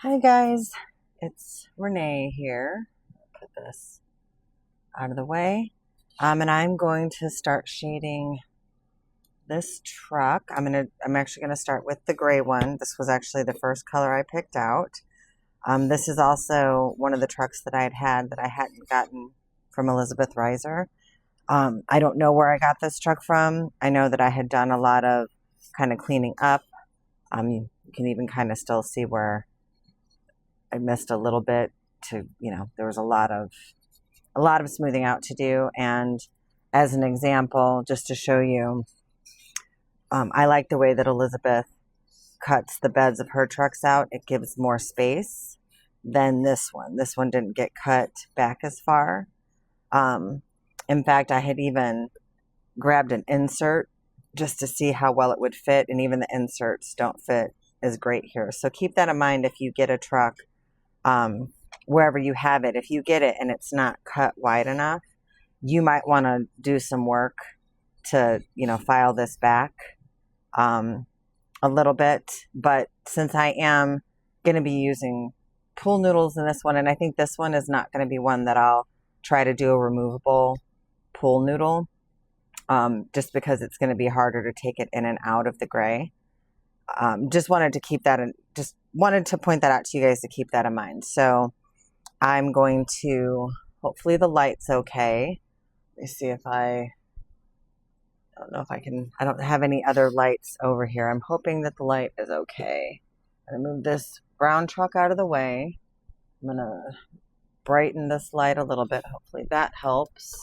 Hi guys, it's Renee here. Put this out of the way. And I'm going to start shading this truck. I'm actually gonna start with the gray one. This was actually the first color I picked out. This is also one of the trucks that I had that I hadn't gotten from Elizabeth Reiser. I don't know where I got this truck from. I know that I had done a lot of kind of cleaning up. You can even kind of still see where I missed a little bit there was a lot of smoothing out to do. And as an example, just to show you, I like the way that Elizabeth cuts the beds of her trucks out. It gives more space than this one. This one didn't get cut back as far. In fact, I had even grabbed an insert just to see how well it would fit, and even the inserts don't fit as great here. So keep that in mind if you get a truck, wherever you have it. If you get it and it's not cut wide enough, you might want to do some work to, file this back a little bit. But since I am going to be using pool noodles in this one, and I think this one is not going to be one that I'll try to do a removable pool noodle, just because it's going to be harder to take it in and out of the gray. Just wanted to keep that in, just wanted to point that out to you guys to keep that in mind. So I'm going to, hopefully the light's okay. Let me see if I don't know if I can, I don't have any other lights over here. I'm hoping that the light is okay. I'm going to move this brown truck out of the way. I'm going to brighten this light a little bit. Hopefully that helps.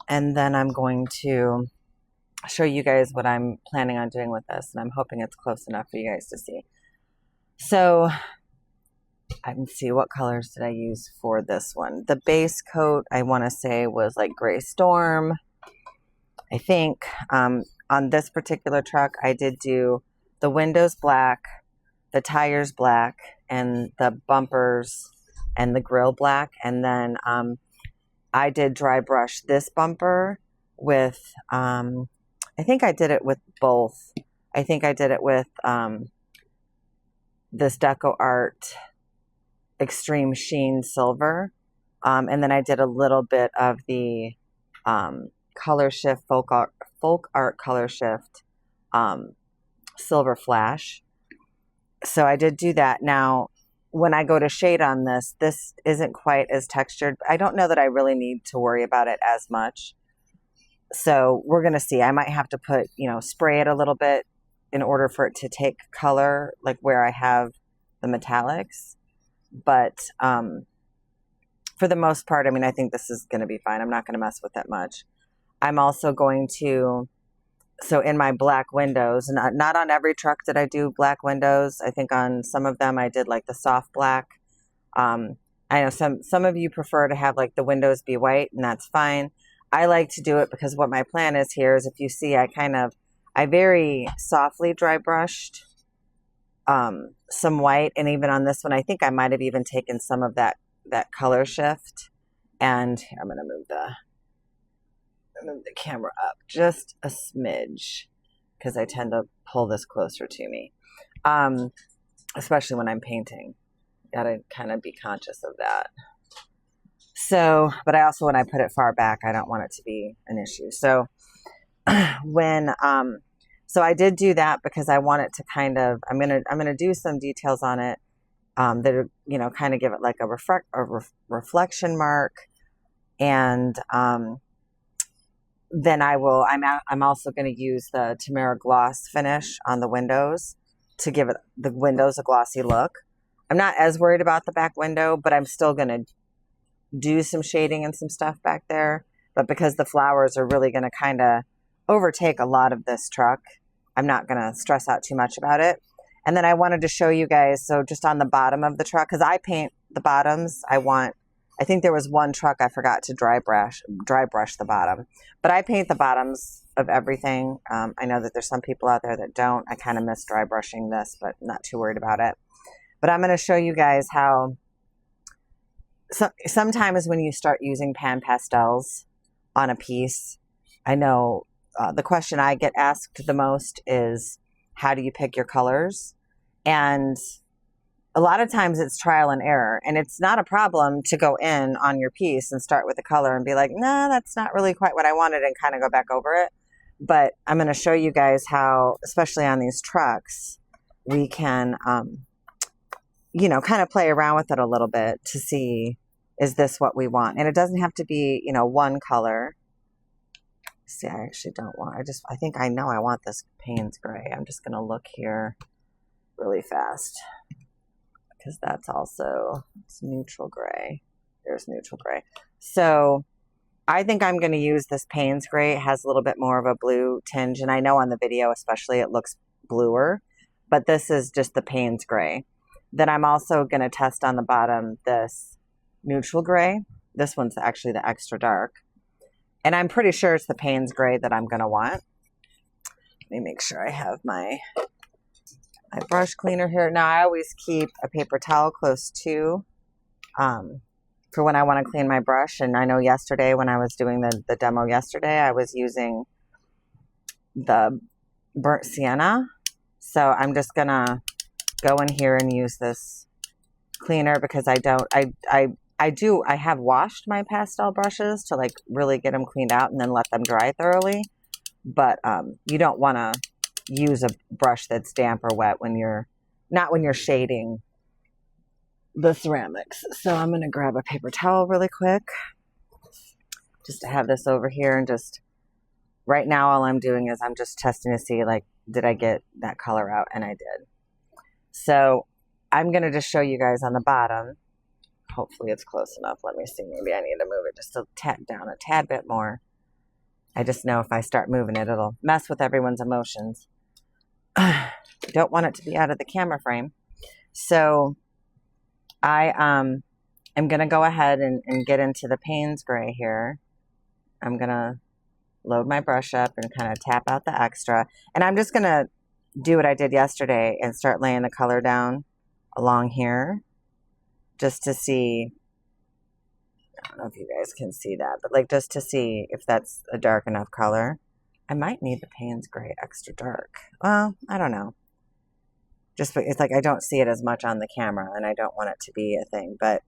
And then I'm going to show you guys what I'm planning on doing with this, and I'm hoping it's close enough for you guys to see. So I can see, what colors did I use for this one? The base coat, I want to say, was like Gray Storm. I think on this particular truck, I did do the windows black, the tires black, and the bumpers and the grill black. And then I did dry brush this bumper with, I think I did it with both. I think I did it with this Deco Art Extreme Sheen Silver. And then I did a little bit of the Color Shift, Folk Art Color Shift Silver Flash. So I did do that. Now, when I go to shade on this, this isn't quite as textured. I don't know that I really need to worry about it as much. So we're going to see. I might have to put, spray it a little bit in order for it to take color, like where I have the metallics. But for the most part, I think this is going to be fine. I'm not going to mess with that much. I'm also going to, so in my black windows, not on every truck did I do black windows. I think on some of them I did like the soft black. I know some of you prefer to have like the windows be white, and that's fine. I like to do it because what my plan is here is, if you see, I very softly dry brushed some white, and even on this one, I think I might have even taken some of that color shift. And here, I'm going to move the camera up just a smidge because I tend to pull this closer to me, especially when I'm painting. Got to kind of be conscious of that. So, but I also, when I put it far back, I don't want it to be an issue. So so I did do that because I want it to kind of, I'm going to do some details on it, that are, kind of give it like a reflection mark. And, then I'm also going to use the Tamara gloss finish on the windows to give it, the windows, a glossy look. I'm not as worried about the back window, but I'm still going to do some shading and some stuff back there. But because the flowers are really going to kind of overtake a lot of this truck, I'm not going to stress out too much about it. And then I wanted to show you guys, so just on the bottom of the truck, because I paint the bottoms, I think there was one truck I forgot to dry brush the bottom, but I paint the bottoms of everything. I know that there's some people out there that don't. I kind of miss dry brushing this, but not too worried about it. But I'm going to show you guys how sometimes when you start using Pan Pastels on a piece, I know the question I get asked the most is, how do you pick your colors? And a lot of times it's trial and error, and it's not a problem to go in on your piece and start with the color and be like, nah, that's not really quite what I wanted, and kind of go back over it. But I'm going to show you guys how, especially on these trucks, we can, you know, kind of play around with it a little bit to see, is this what we want? And it doesn't have to be, you know, one color. See, I actually don't want, I think I know I want this Payne's gray. I'm just going to look here really fast, because that's also, it's neutral gray. There's neutral gray. So I think I'm going to use this Payne's gray. It has a little bit more of a blue tinge, and I know on the video especially it looks bluer, but this is just the Payne's gray. Then I'm also going to test on the bottom this neutral gray. This one's actually the extra dark, and I'm pretty sure it's the Payne's gray that I'm going to want. Let me make sure I have my brush cleaner here. Now, I always keep a paper towel close to for when I want to clean my brush. And I know yesterday when I was doing the demo yesterday, I was using the burnt sienna. So I'm just going to go in here and use this cleaner, because I have washed my pastel brushes to like really get them cleaned out and then let them dry thoroughly. But you don't want to use a brush that's damp or wet when you're shading the ceramics. So I'm going to grab a paper towel really quick just to have this over here, and just right now all I'm doing is I'm just testing to see, like, did I get that color out? And I did. So I'm going to just show you guys on the bottom. Hopefully it's close enough. Let me see. Maybe I need to move it just a tad down, a tad bit more. I just know if I start moving it, it'll mess with everyone's emotions. Don't want it to be out of the camera frame. So I am going to go ahead and get into the Payne's gray here. I'm going to load my brush up and kind of tap out the extra. And I'm just going to do what I did yesterday and start laying the color down along here just to see. I don't know if you guys can see that, but like just to see if that's a dark enough color. I might need the Payne's gray extra dark. Well, I don't know. Just, it's like I don't see it as much on the camera, and I don't want it to be a thing. But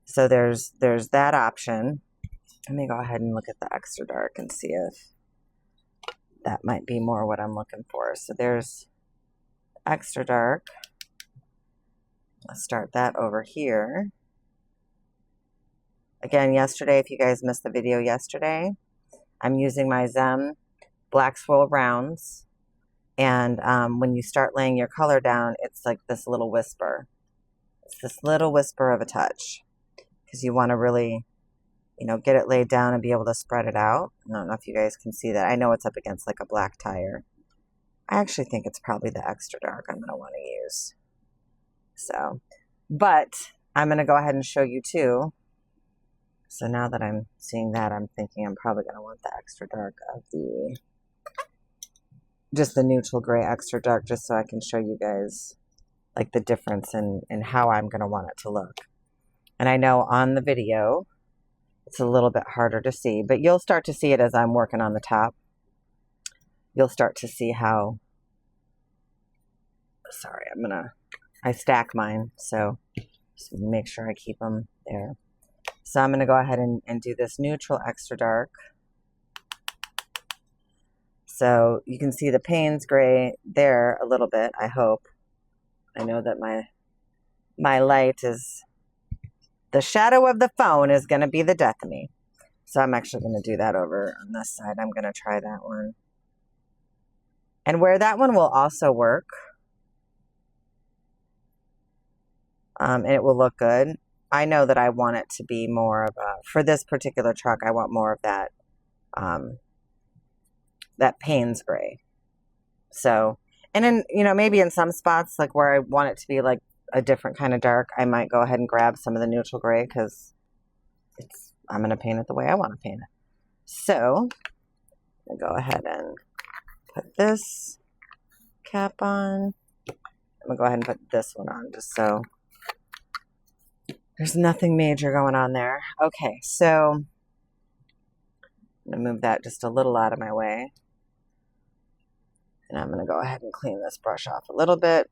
so there's that option. Let me go ahead and look at the extra dark and see if that might be more what I'm looking for. So there's extra dark. Let's start that over here. Again, yesterday, if you guys missed the video yesterday, I'm using my Zem Black Swirl Rounds. And when you start laying your color down, it's like this little whisper. It's this little whisper of a touch, because you want to really, you know, get it laid down and be able to spread it out. I don't know if you guys can see that. I know it's up against like a black tire. I actually think it's probably the extra dark I'm going to want to use. So, but I'm going to go ahead and show you too. So now that I'm seeing that, I'm thinking I'm probably going to want the extra dark of just the neutral gray extra dark, just so I can show you guys like the difference in how I'm going to want it to look. And I know on the video, it's a little bit harder to see, but you'll start to see it as I'm working on the top. You'll start to see how, sorry, I stack mine, so just make sure I keep them there. So I'm going to go ahead and do this neutral extra dark. So you can see the Payne's gray there a little bit, I hope. I know that my light is, the shadow of the phone is going to be the death of me. So I'm actually going to do that over on this side. I'm going to try that one. And where that one will also work, and it will look good, I know that I want it to be more of a, for this particular truck, I want more of that, that Payne's gray. So, and then, you know, maybe in some spots, like where I want it to be like a different kind of dark, I might go ahead and grab some of the neutral gray, because I'm going to paint it the way I want to paint it. So, I'm going to go ahead and put this cap on. I'm going to go ahead and put this one on, just so there's nothing major going on there. Okay, so I'm going to move that just a little out of my way. And I'm going to go ahead and clean this brush off a little bit.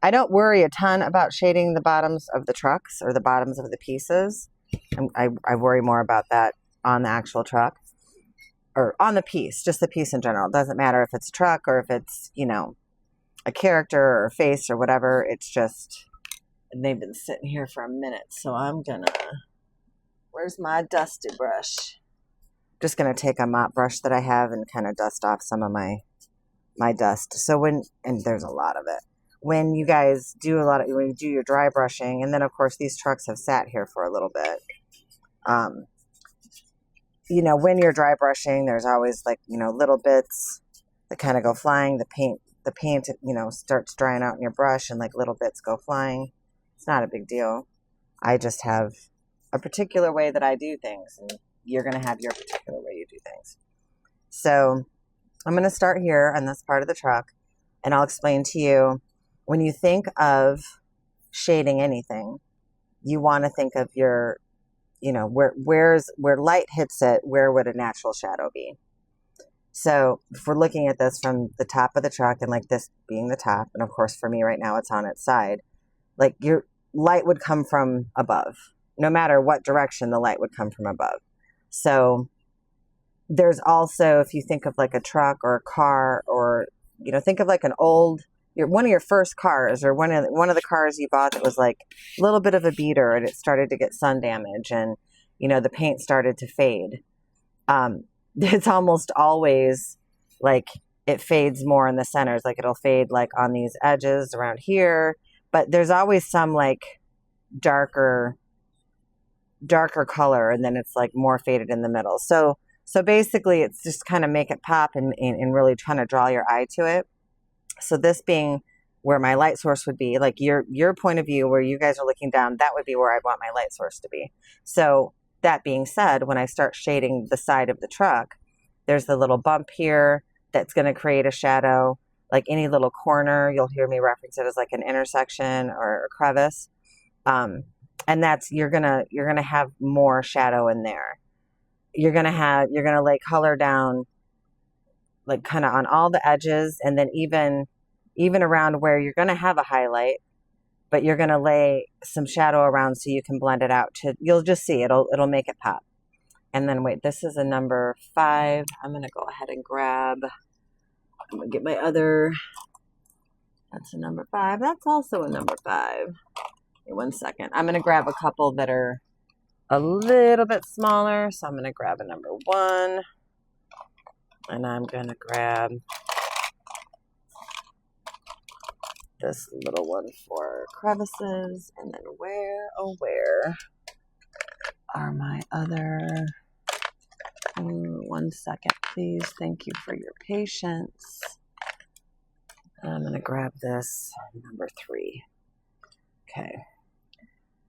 I don't worry a ton about shading the bottoms of the trucks or the bottoms of the pieces. I worry more about that on the actual truck or on the piece, just the piece in general. It doesn't matter if it's a truck or if it's, you know, a character or a face or whatever. It's just, and they've been sitting here for a minute. So I'm gonna, where's my dusty brush? Just gonna take a mop brush that I have and kind of dust off some of my dust. So when, and there's a lot of it. When you guys do when you do your dry brushing, and then of course these trucks have sat here for a little bit. You know, when you're dry brushing, there's always like, you know, little bits that kind of go flying. The paint, you know, starts drying out in your brush and like little bits go flying. It's not a big deal. I just have a particular way that I do things, and you're going to have your particular way you do things. So I'm going to start here on this part of the truck, and I'll explain to you, when you think of shading anything, you want to think of your, you know, where light hits it, where would a natural shadow be? So if we're looking at this from the top of the truck, and like this being the top, and of course for me right now it's on its side, like your light would come from above. No matter what direction, the light would come from above. So there's also, if you think of like a truck or a car, or, you know, think of like an old, one of your first cars, or one of the cars you bought that was like a little bit of a beater and it started to get sun damage and, you know, the paint started to fade. It's almost always like it fades more in the centers. Like it'll fade like on these edges around here, but there's always some like darker color, and then it's like more faded in the middle. So basically it's just kind of make it pop and really trying to draw your eye to it. So this being where my light source would be, like your point of view where you guys are looking down, that would be where I want my light source to be. So that being said, when I start shading the side of the truck, there's the little bump here that's going to create a shadow. Like any little corner, you'll hear me reference it as like an intersection or a crevice. And that's, you're gonna have more shadow in there. You're gonna lay color down like kind of on all the edges, and then even around where you're gonna have a highlight, but you're gonna lay some shadow around so you can blend it out. You'll just see it'll make it pop. And then wait, this is a number 5. I'm gonna go ahead and grab. I'm gonna get my other. That's a number 5. That's also a number 5. Wait 1 second. I'm gonna grab a couple that are a little bit smaller. So I'm gonna grab a number 1, and I'm gonna grab this little one for crevices. And then where are my other? 1 second, please. Thank you for your patience. I'm gonna grab this number 3. Okay.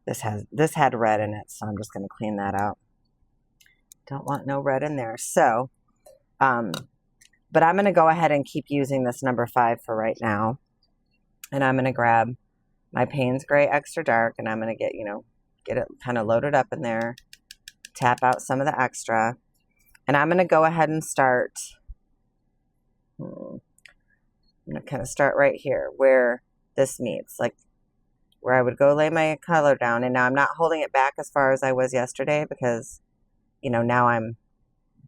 This had red in it, so I'm just gonna clean that out. Don't want no red in there. So, but I'm gonna go ahead and keep using this number 5 for right now. And I'm gonna grab my Payne's Gray Extra Dark, and I'm gonna get it kind of loaded up in there, tap out some of the extra, and I'm gonna go ahead and start. I'm gonna kind of start right here where this meets, like where I would go lay my color down. And now I'm not holding it back as far as I was yesterday, because, you know, now I'm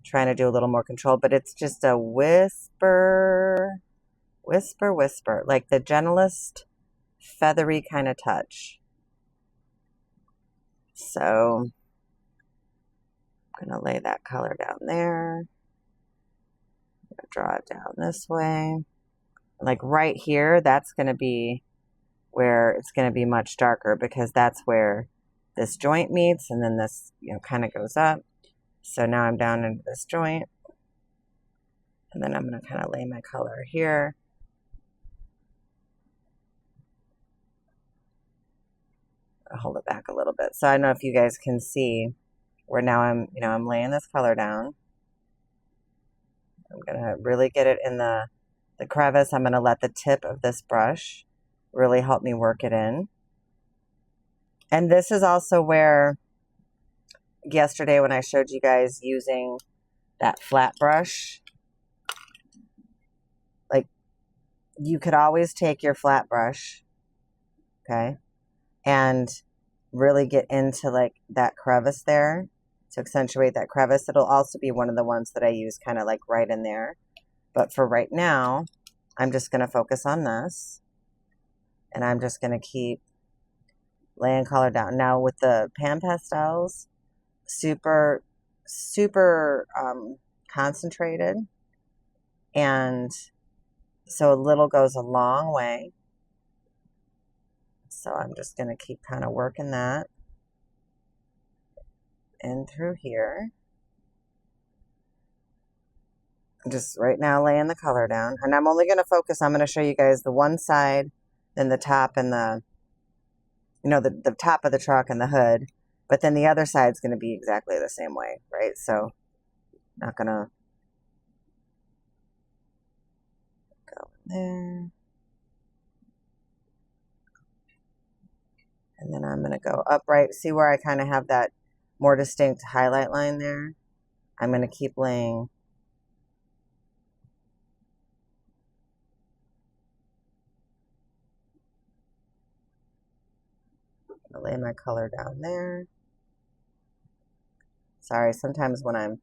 trying to do a little more control, but it's just a whisper, like the gentlest feathery kind of touch. So I'm going to lay that color down there. I'm going to draw it down this way. Like right here, that's going to be where it's going to be much darker, because that's where this joint meets, and then this, you know, kind of goes up. So now I'm down into this joint, and then I'm going to kind of lay my color here. I'll hold it back a little bit. So I don't know if you guys can see where now I'm laying this color down. I'm going to really get it in the crevice. I'm going to let the tip of this brush really help me work it in. And this is also where yesterday when I showed you guys using that flat brush, like you could always take your flat brush okay? And really get into like that crevice there to accentuate that crevice. It'll also be one of the ones that I use kind of like right in there. But for right now, I'm just going to focus on this. And I'm just going to keep laying color down. Now with the Pan Pastels, super, super concentrated. And so a little goes a long way. So I'm just going to keep kind of working that in through here. I'm just right now laying the color down. And I'm only going to focus, I'm going to show you guys the one side, then the top and the, you know, the top of the truck and the hood. But then the other side's going to be exactly the same way, right? So not going to go there. And then I'm going to go upright. See where I kind of have that more distinct highlight line there? I'm going to keep laying. I'll lay my color down there. Sorry, sometimes when I'm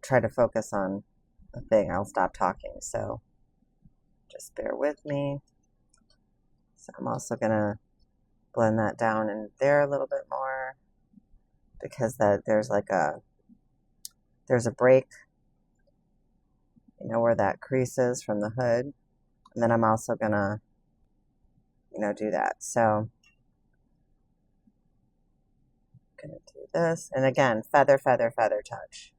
trying to focus on a thing, I'll stop talking. So just bear with me. So I'm also going to blend that down in there a little bit more because there's a break, you know, where that crease is from the hood. And then I'm also going to, you know, do that. So I'm going to do this. And again, feather, feather, feather touch.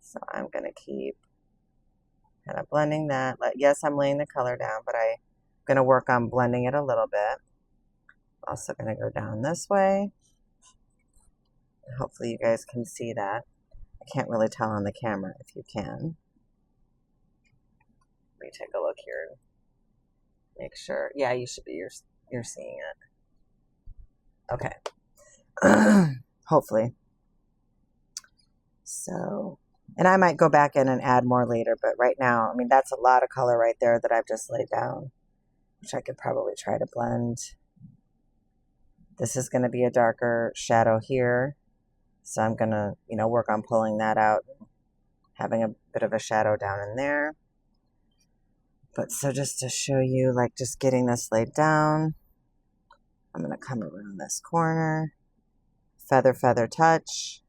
So I'm going to keep kind of blending that. Yes, I'm laying the color down, but I'm going to work on blending it a little bit. Also going to go down this way. Hopefully you guys can see that. I can't really tell on the camera if you can. Let me take a look here and make sure. Yeah, you should be. You're seeing it. Okay. Hopefully. So, and I might go back in and add more later, but right now, I mean, that's a lot of color right there that I've just laid down, which I could probably try to blend. This is going to be a darker shadow here. So I'm going to, you know, work on pulling that out, having a bit of a shadow down in there. But so just to show you, like just getting this laid down, I'm going to come around this corner, feather, feather touch.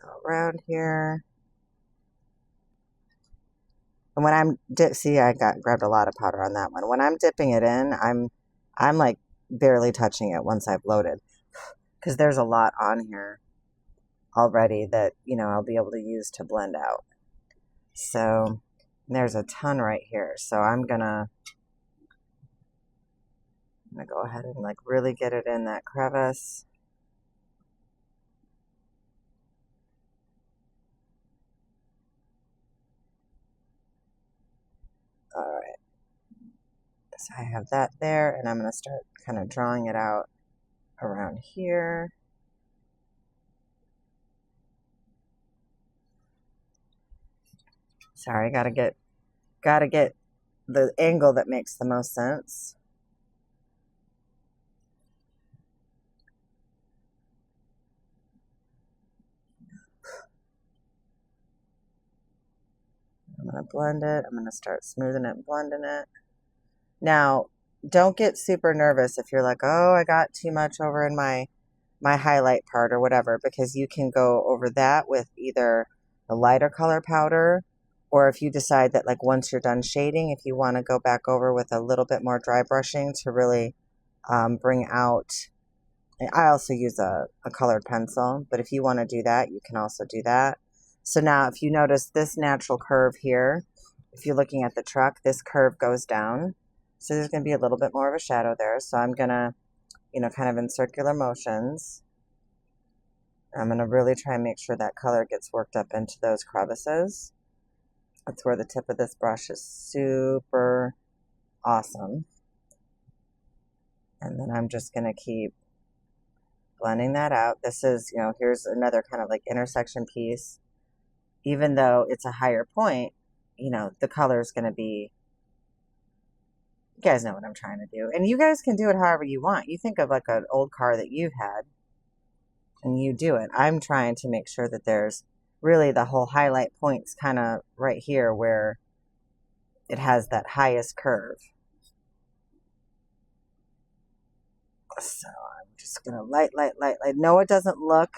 Go around here. And when I'm see, I grabbed a lot of powder on that one. When I'm dipping it in, I'm like barely touching it once I've loaded, because there's a lot on here already that, you know, I'll be able to use to blend out. So there's a ton right here. So I'm gonna go ahead and like really get it in that crevice. All right. So I have that there, and I'm going to start kind of drawing it out around here. Sorry, gotta get the angle that makes the most sense. I'm going to blend it. I'm going to start smoothing it and blending it. Now, don't get super nervous if you're like, oh, I got too much over in my highlight part or whatever, because you can go over that with either the lighter color powder, or if you decide that like once you're done shading, if you want to go back over with a little bit more dry brushing to really bring out. I also use a colored pencil, but if you want to do that, you can also do that. So now if you notice this natural curve here, if you're looking at the truck, this curve goes down. So there's going to be a little bit more of a shadow there. So I'm going to, you know, kind of in circular motions, I'm going to really try and make sure that color gets worked up into those crevices. That's where the tip of this brush is super awesome. And then I'm just going to keep blending that out. This is, here's another kind of like intersection piece. Even though it's a higher point, the color is going to be, you guys know what I'm trying to do. And you guys can do it however you want. You think of like an old car that you've had and you do it. I'm trying to make sure that there's really the whole highlight points kind of right here where it has that highest curve. So I'm just going to light. No, it doesn't look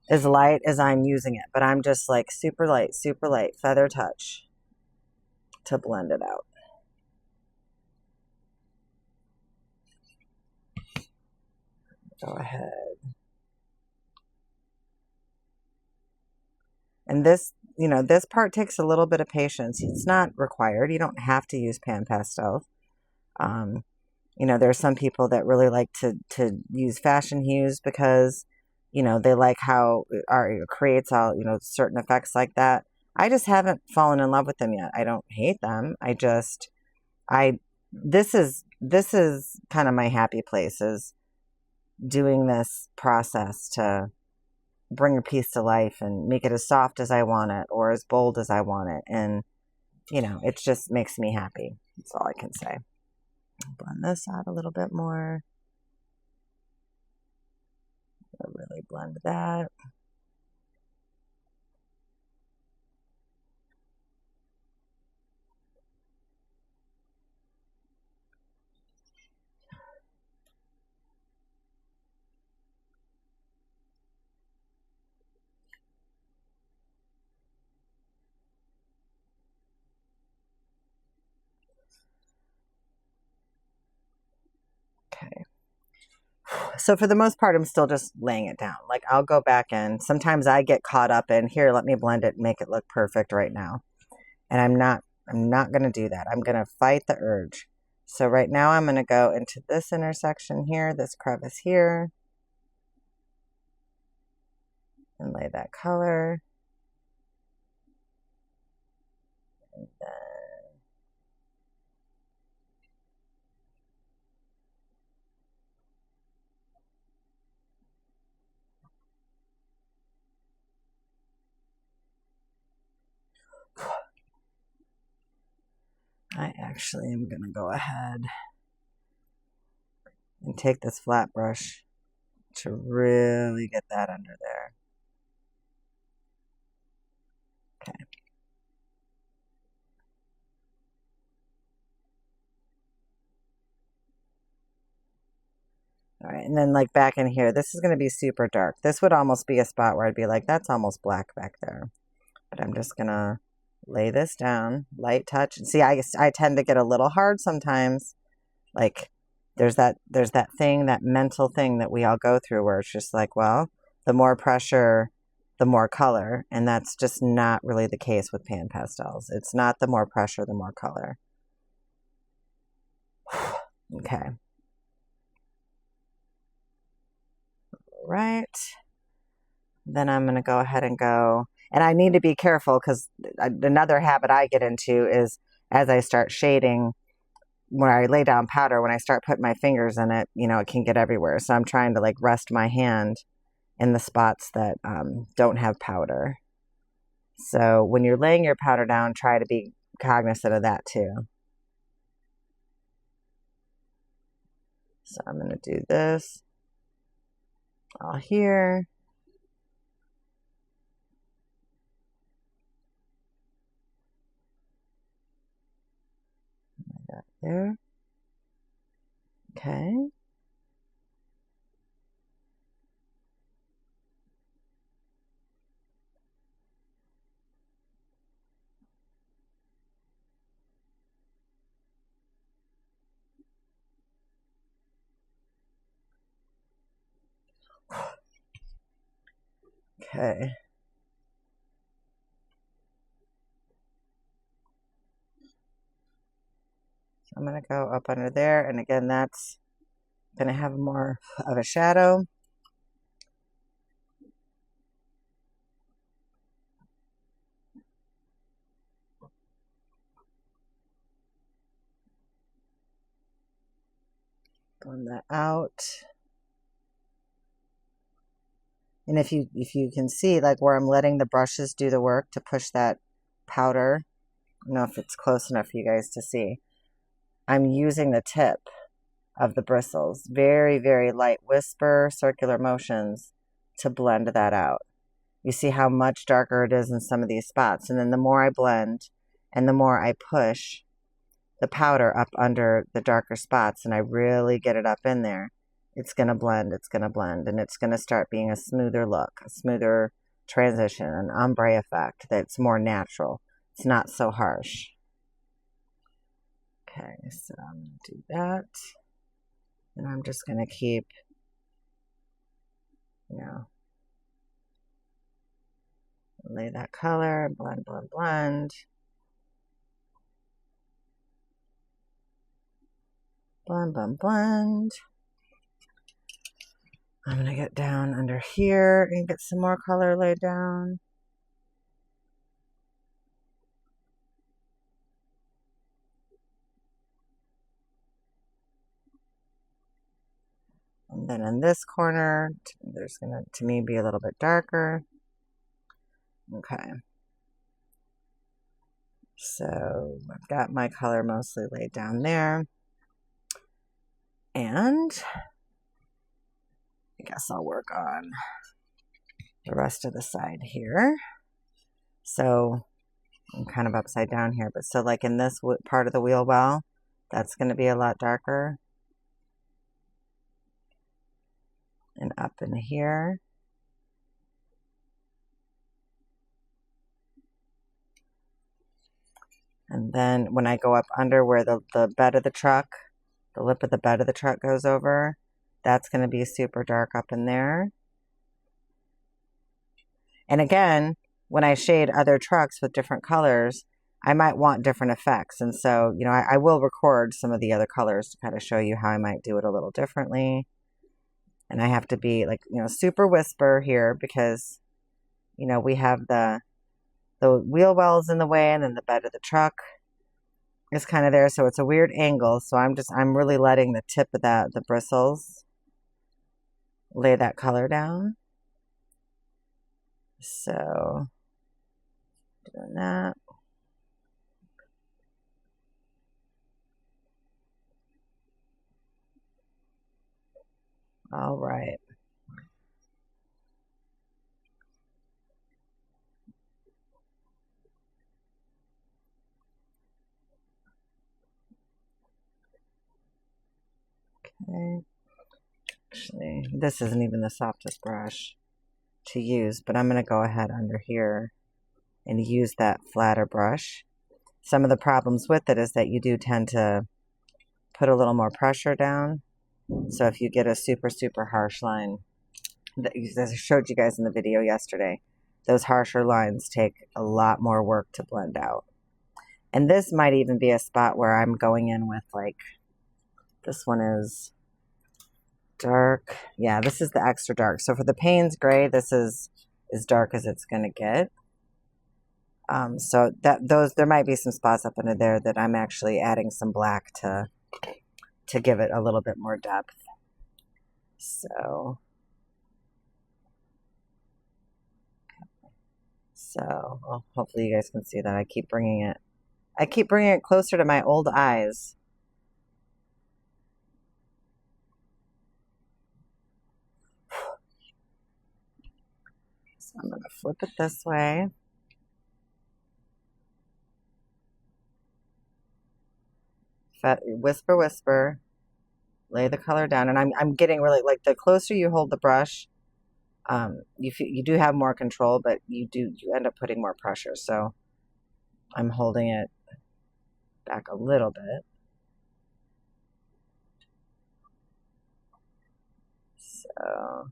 as light as I'm using it, but I'm just like super light, feather touch to blend it out. Go ahead. And this, this part takes a little bit of patience. It's not required. You don't have to use Pan Pastels. There's some people that really like to use fashion hues because, they like how it creates all, certain effects like that. I just haven't fallen in love with them yet. I don't hate them. This is kind of my happy place, is doing this process to bring a piece to life and make it as soft as I want it or as bold as I want it. And, it just makes me happy. That's all I can say. Blend this out a little bit more. I'll really blend that. Okay. So for the most part, I'm still just laying it down. Like I'll go back in. Sometimes I get caught up in here. Let me blend it and make it look perfect right now. And I'm not going to do that. I'm going to fight the urge. So right now I'm going to go into this intersection here, this crevice here, and lay that color. And then I actually am going to go ahead and take this flat brush to really get that under there. Okay. All right, and then like back in here, this is going to be super dark. This would almost be a spot where I'd be like, that's almost black back there. But I'm just going to lay this down, light touch. And see, I tend to get a little hard sometimes. Like there's that thing, that mental thing that we all go through where it's just like, well, the more pressure, the more color. And that's just not really the case with Pan Pastels. It's not the more pressure, the more color. Okay. Right. Then I'm going to go ahead and go, and I need to be careful because another habit I get into is as I start shading, when I lay down powder, when I start putting my fingers in it, it can get everywhere. So I'm trying to like rest my hand in the spots that don't have powder. So when you're laying your powder down, try to be cognizant of that too. So I'm going to do this all here. There. Okay. Okay. So I'm going to go up under there. And again, that's going to have more of a shadow. Blend that out. And if you can see, like where I'm letting the brushes do the work to push that powder, I don't know if it's close enough for you guys to see. I'm using the tip of the bristles, very, very light whisper, circular motions to blend that out. You see how much darker it is in some of these spots. And then the more I blend and the more I push the powder up under the darker spots and I really get it up in there, it's going to blend, and it's going to start being a smoother look, a smoother transition, an ombre effect that's more natural. It's not so harsh. Okay, so I'm going to do that. And I'm just going to keep, lay that color, blend, blend, blend. Blend, blend, blend. I'm going to get down under here and get some more color laid down. And then in this corner, there's going to me, be a little bit darker. Okay. So I've got my color mostly laid down there. And I guess I'll work on the rest of the side here. So I'm kind of upside down here, but so like in this part of the wheel well, that's going to be a lot darker. And up in here. And then when I go up under where the bed of the truck, the lip of the bed of the truck goes over, that's going to be super dark up in there. And again, when I shade other trucks with different colors, I might want different effects. And so, I will record some of the other colors to kind of show you how I might do it a little differently. And I have to be like, super whisper here because, we have the wheel wells in the way and then the bed of the truck is kind of there. So it's a weird angle. So I'm really letting the tip of the bristles lay that color down. So doing that. All right. Okay. Actually, this isn't even the softest brush to use, but I'm going to go ahead under here and use that flatter brush. Some of the problems with it is that you do tend to put a little more pressure down. So if you get a super, super harsh line, as I showed you guys in the video yesterday, those harsher lines take a lot more work to blend out. And this might even be a spot where I'm going in with like, this one is dark. Yeah, this is the extra dark. So for the Payne's gray, this is as dark as it's going to get. So there might be some spots up under there that I'm actually adding some black to give it a little bit more depth. So well, hopefully you guys can see that I keep bringing it closer to my old eyes. So I'm going to flip it this way. Whisper, whisper, lay the color down. And I'm getting really, like, the closer you hold the brush, you do have more control, but you end up putting more pressure. So I'm holding it back a little bit. So I'm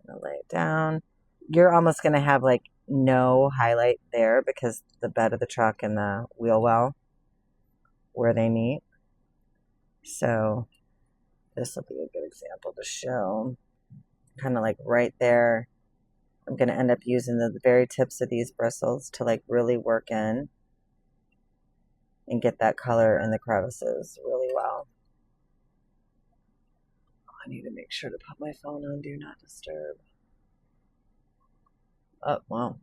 going to lay it down. You're almost going to have like no highlight there because the bed of the truck and the wheel well where they meet. So this will be a good example to show. Kind of like right there. I'm going to end up using the very tips of these bristles to like really work in and get that color in the crevices really well. I need to make sure to put my phone on Do Not Disturb. Oh, well,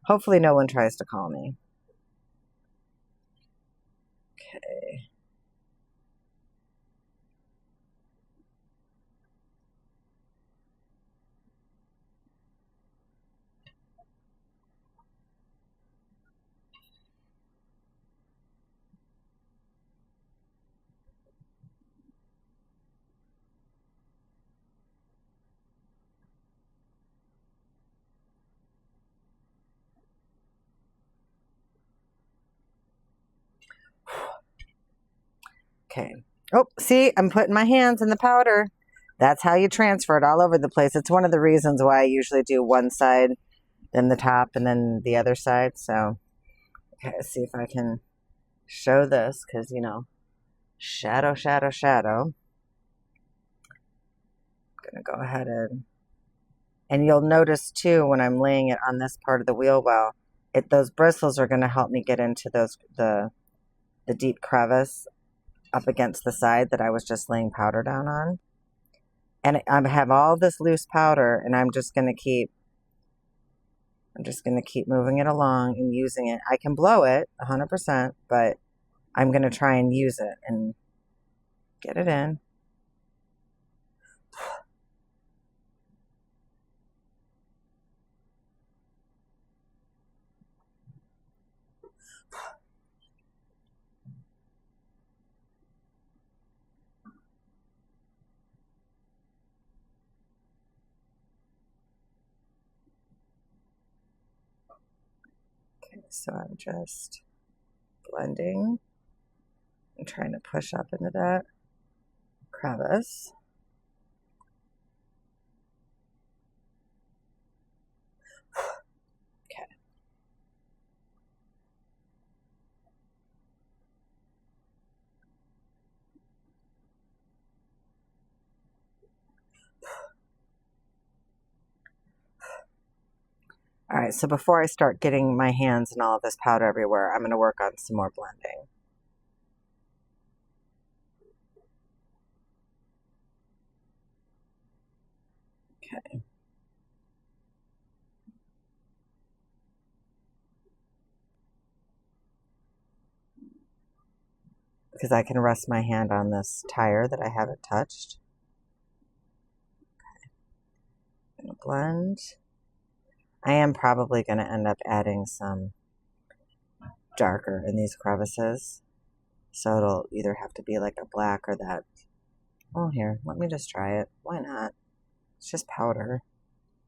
hopefully no one tries to call me. Okay. Okay. Oh, see, I'm putting my hands in the powder. That's how you transfer it all over the place. It's one of the reasons why I usually do one side, then the top, and then the other side. So, okay, let's see if I can show this because, you know, shadow, shadow, shadow. I'm going to go ahead and you'll notice too when I'm laying it on this part of the wheel well, those bristles are going to help me get into the deep crevice up against the side that I was just laying powder down on. And I have all this loose powder, and I'm just going to keep moving it along and using it. I can blow it 100%, but I'm going to try and use it and get it in. Okay, so I'm just blending and trying to push up into that crevice. Okay. All right, so before I start getting my hands and all of this powder everywhere, I'm going to work on some more blending. Okay. Because I can rest my hand on this tire that I haven't touched. Okay. I'm going to blend. I am probably going to end up adding some darker in these crevices. So it'll either have to be like a black or that. Oh, here, let me just try it. Why not? It's just powder.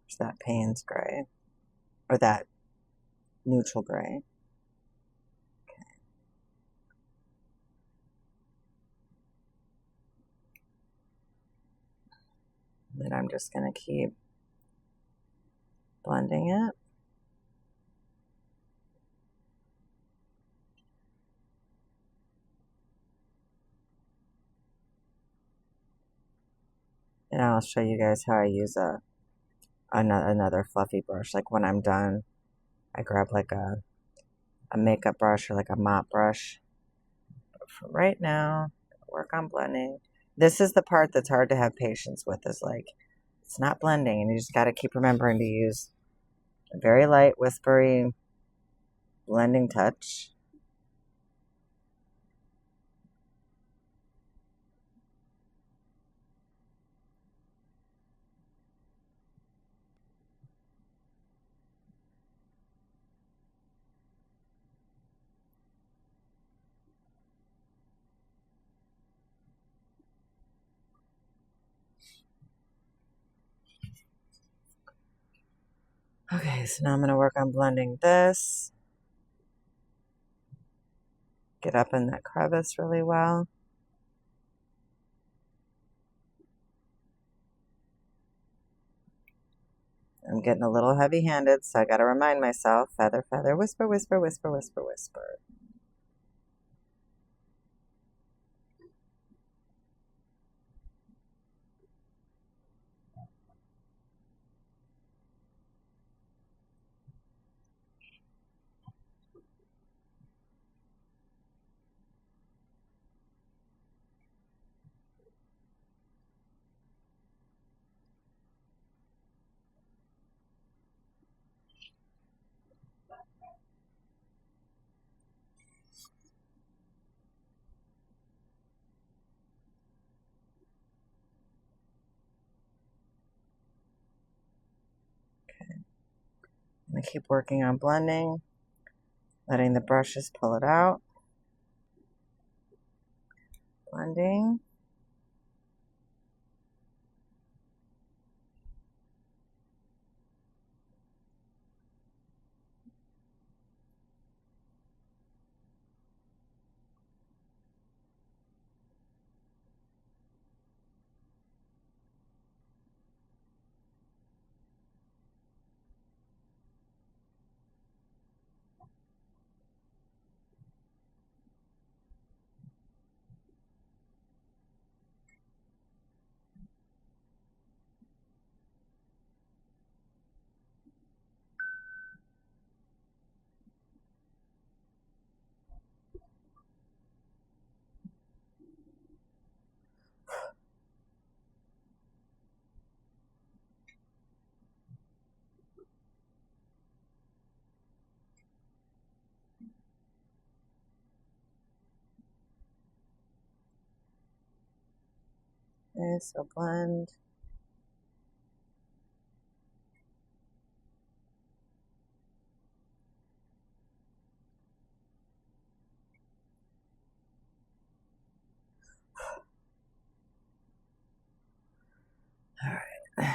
There's that Payne's gray. Or that neutral gray. Okay. Then I'm just going to keep blending it. And I'll show you guys how I use another fluffy brush. Like when I'm done, I grab like a makeup brush or like a mop brush. But for right now, work on blending. This is the part that's hard to have patience with, is like, it's not blending, and you just got to keep remembering to use a very light, whispery blending touch. Okay, so now I'm going to work on blending this. Get up in that crevice really well. I'm getting a little heavy-handed, so I got to remind myself, feather, feather, whisper, whisper, whisper, whisper, whisper. I keep working on blending, letting the brushes pull it out. Blending. Okay, so blend. All right.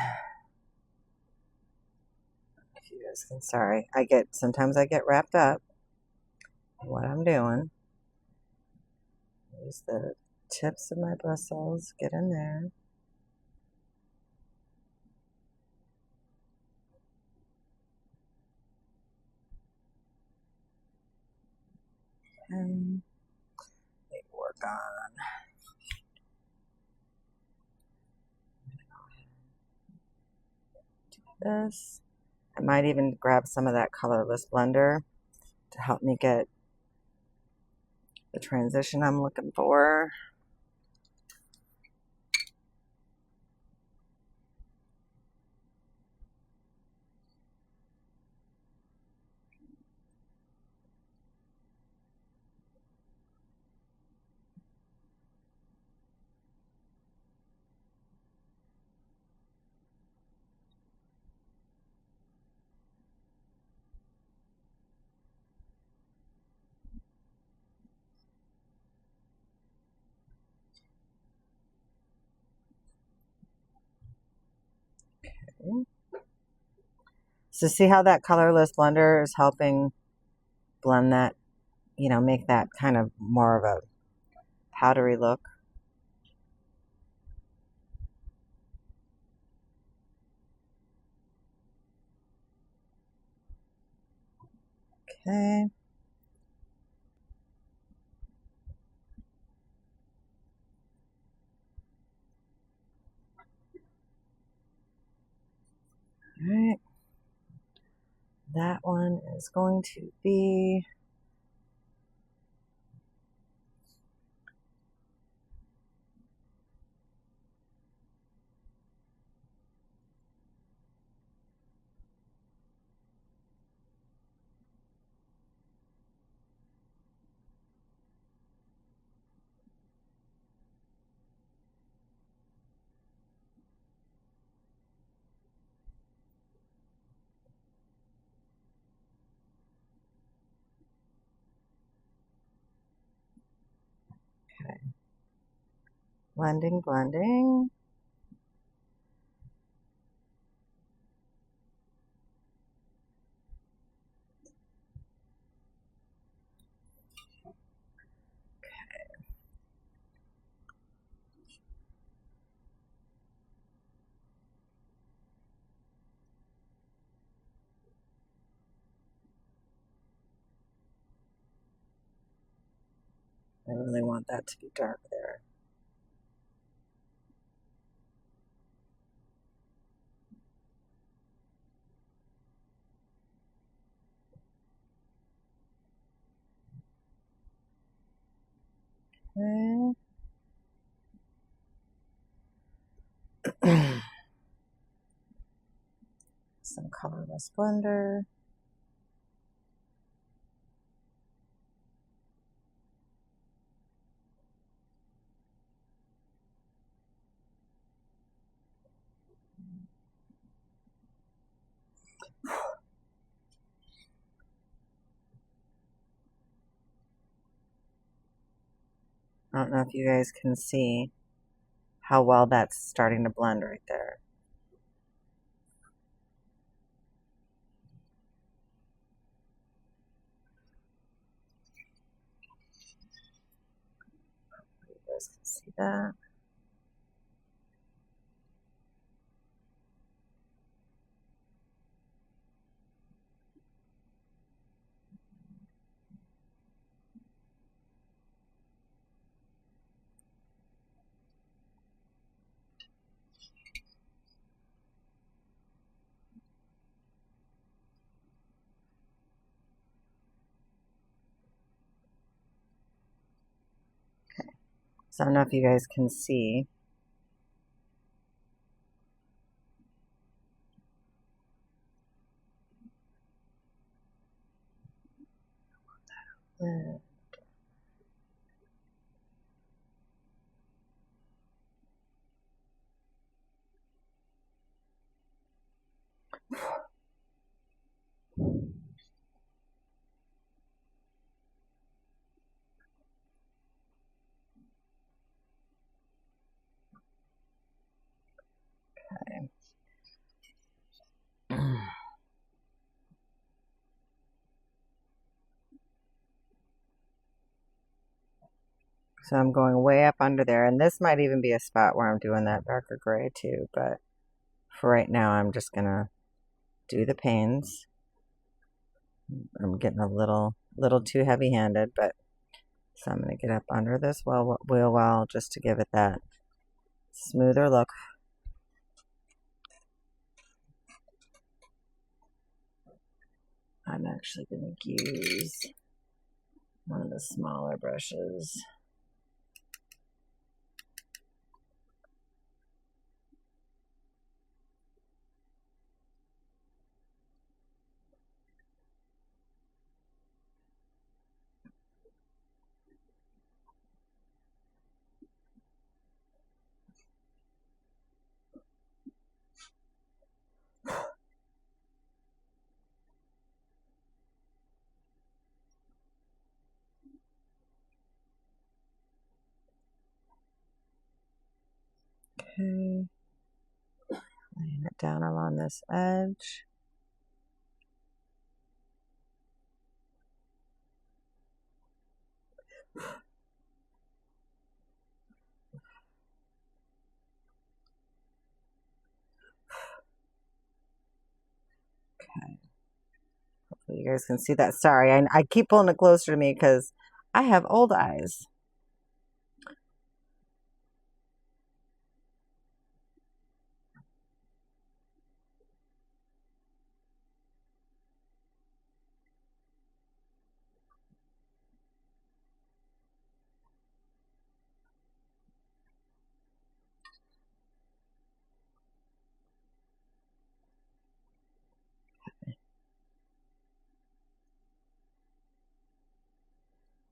If you guys can, sorry, sometimes I get wrapped up in what I'm doing. Use the tips of my bristles, get in there. And work on this. I might even grab some of that colorless blender to help me get the transition I'm looking for. Okay. So see how that colorless blender is helping blend that, make that kind of more of a powdery look. Okay. All right. That one is going to be okay. Blending, blending. I really want that to be dark there. Okay. Some colorless blender. I don't know if you guys can see how well that's starting to blend right there. You guys can see that. So I don't know if you guys can see. Okay. So I'm going way up under there, and this might even be a spot where I'm doing that darker gray too, but for right now I'm just gonna do the panes. I'm getting a little too heavy-handed, but so I'm gonna get up under this wheel well just to give it that smoother look. I'm actually gonna use one of the smaller brushes. Okay, laying it down along this edge. Okay, hopefully you guys can see that. Sorry, I keep pulling it closer to me because I have old eyes.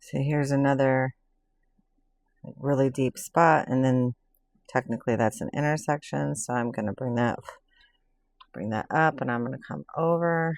So here's another really deep spot, and then technically that's an intersection, so I'm going to bring that up, and I'm going to come over.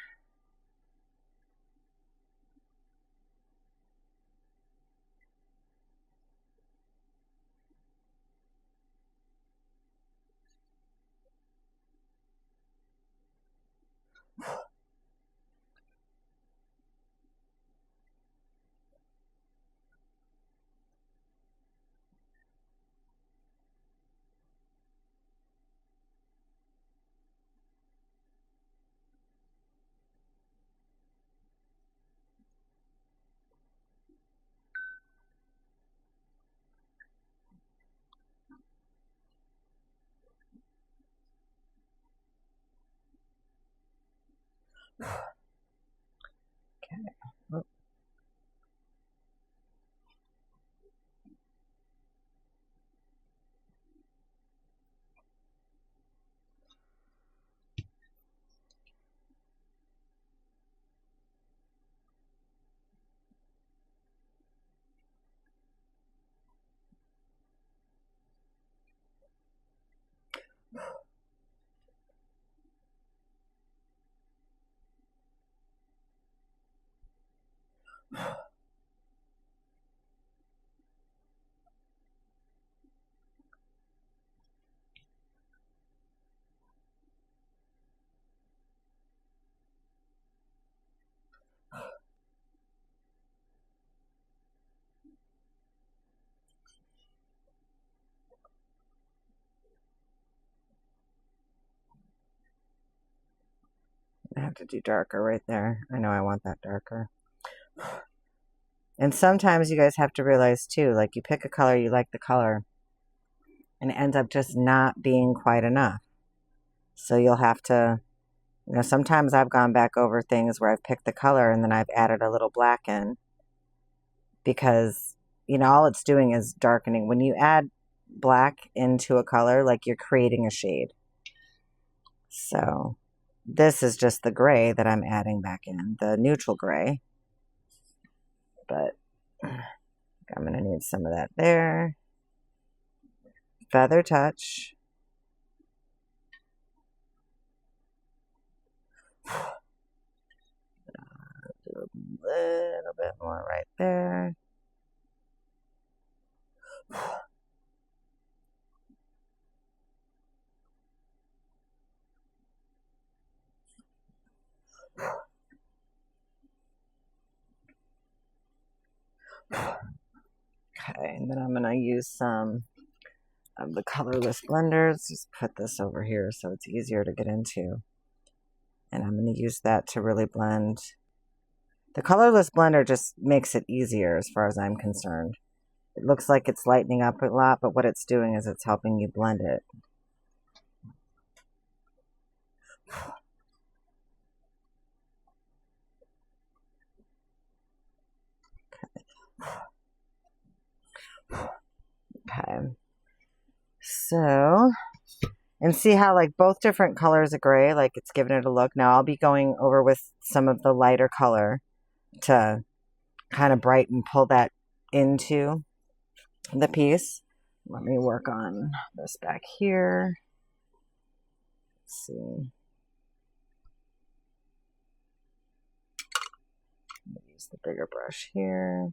Okay. have to do darker right there. I know I want that darker. And sometimes you guys have to realize too, like you pick a color, you like the color, and it ends up just not being quite enough. So you'll have to, sometimes I've gone back over things where I've picked the color and then I've added a little black in because, all it's doing is darkening. When you add black into a color, like you're creating a shade. So this is just the gray that I'm adding back in, the neutral gray. But I'm going to need some of that there. Feather touch. Do a little bit more right there. Okay, and then I'm going to use some of the colorless blenders. Just put this over here so it's easier to get into. And I'm going to use that to really blend. The colorless blender just makes it easier as far as I'm concerned. It looks like it's lightening up a lot, but what it's doing is it's helping you blend it. Okay. So, and see how like both different colors of gray, like it's giving it a look. Now I'll be going over with some of the lighter color to kind of brighten, pull that into the piece. Let me work on this back here. Let's see. Use the bigger brush here.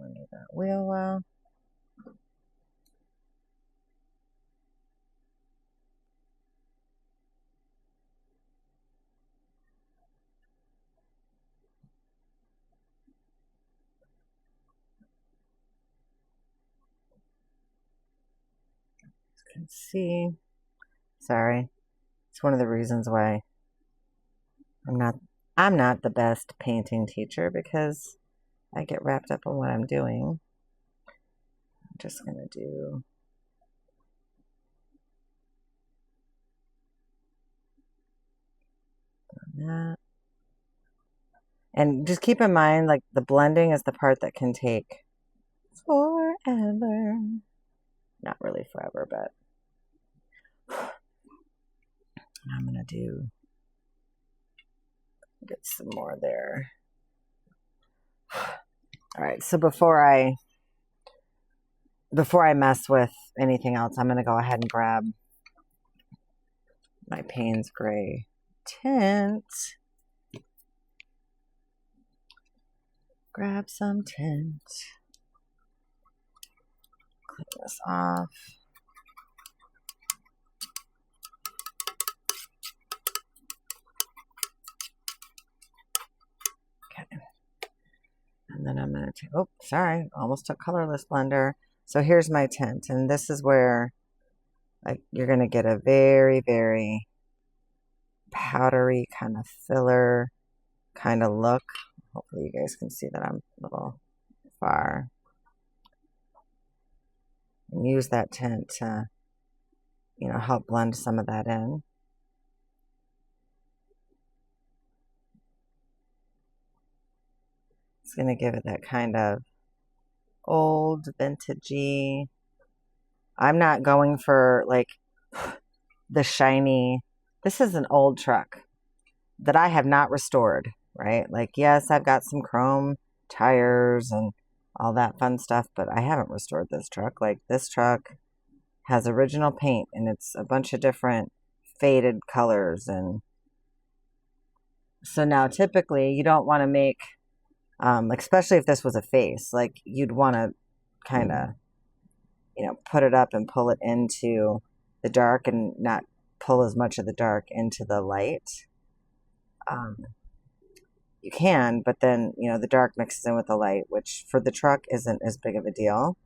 Need that wheel well. You can see. Sorry. It's one of the reasons why I'm not the best painting teacher, because I get wrapped up in what I'm doing. I'm just going to do that. And just keep in mind, like, the blending is the part that can take forever. Not really forever, but I'm going to get some more there. All right, so before I mess with anything else, I'm going to go ahead and grab my Payne's Gray tint. Grab some tint. Clean this off. Okay. And then I'm going to take, oh, sorry, almost took colorless blender. So here's my tint, and this is where, like, you're going to get a very, very powdery kind of filler kind of look. Hopefully you guys can see that I'm a little far. And use that tint to, help blend some of that in. It's going to give it that kind of old, vintagey. I'm not going for, like, the shiny. This is an old truck that I have not restored, right? Like, yes, I've got some chrome tires and all that fun stuff, but I haven't restored this truck. Like, this truck has original paint, and it's a bunch of different faded colors, and So now typically you don't want to make, especially if this was a face, like you'd want to kind of, put it up and pull it into the dark and not pull as much of the dark into the light. You can, but then, the dark mixes in with the light, which for the truck isn't as big of a deal.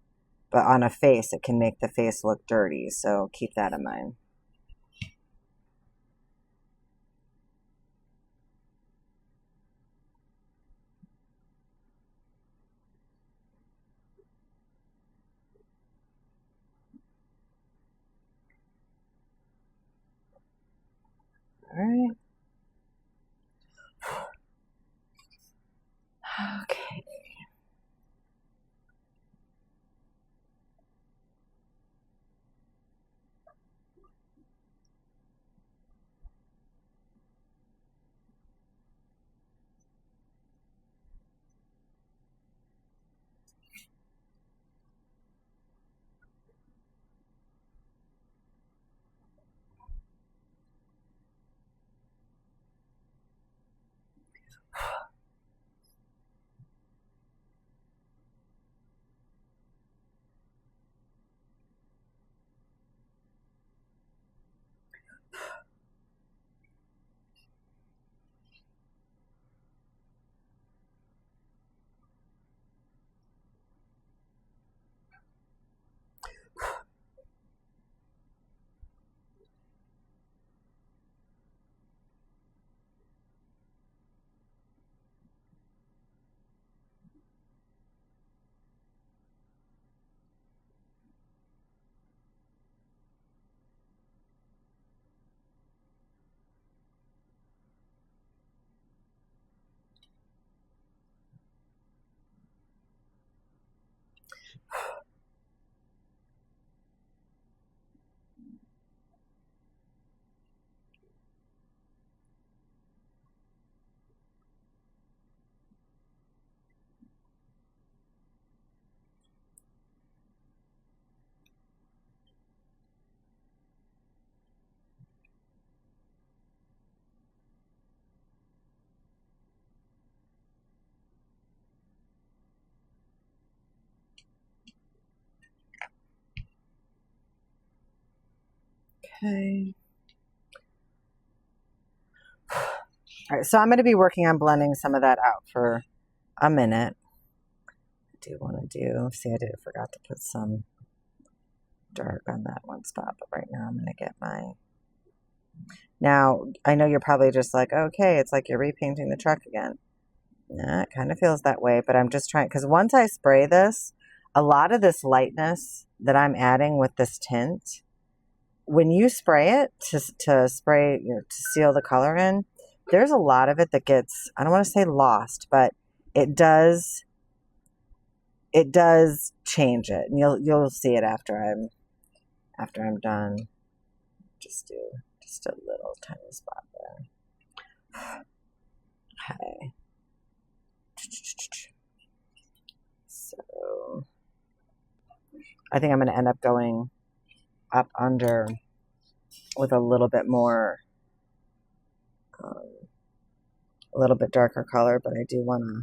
But on a face, it can make the face look dirty. So keep that in mind. All right. Okay. Okay. All right, so I'm going to be working on blending some of that out for a minute. I do want to see, I forgot to put some dark on that one spot, but right now I'm going to get now, I know you're probably just like, okay, it's like you're repainting the truck again. Yeah, it kind of feels that way, but I'm just trying, because once I spray this, a lot of this lightness that I'm adding with this tint, when you spray it to spray, to seal the color in, there's a lot of it that gets, I don't want to say lost, but it does change it, and you'll see it after I'm done. Just do just a little tiny spot there. Okay. So I think I'm going to end up going up under with a little bit more, a little bit darker color, but I do want to